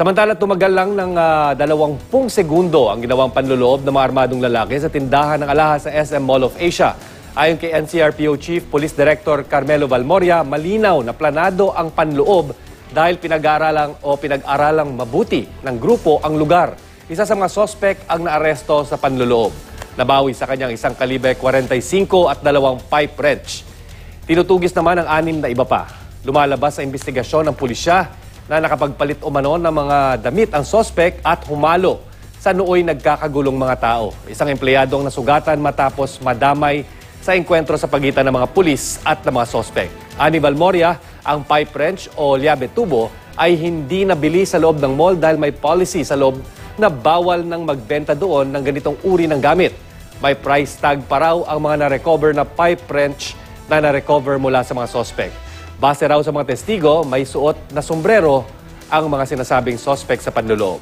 Samantala, tumagal lang ng 20 segundo ang ginawang panloloob ng mga armadong lalaki sa tindahan ng alahas sa SM Mall of Asia. Ayon kay NCRPO Chief Police Director Carmelo Valmoria, malinaw na planado ang panloob dahil pinag-aralang mabuti ng grupo ang lugar. Isa sa mga sospek ang naaresto sa panloloob. Nabawi sa kanyang isang kalibre 45 at 2 pipe wrench. Tinutugis naman ang 6 na iba pa. Lumalabas sa investigasyon ng pulisya na nakapagpalit umano ng mga damit ang sospek at humalo sa nooy nagkakagulong mga tao. Isang empleyado ang nasugatan matapos madamay sa engkwentro sa pagitan ng mga pulis at ng mga sospek. Ani Valmoria, ang pipe wrench o llave tubo ay hindi nabili sa loob ng mall dahil may policy sa loob na bawal nang magbenta doon ng ganitong uri ng gamit. May price tag pa raw ang mga na-recover na pipe wrench na na-recover mula sa mga sospek. Base raw sa mga testigo, may suot na sombrero ang mga sinasabing sospek sa panloloob.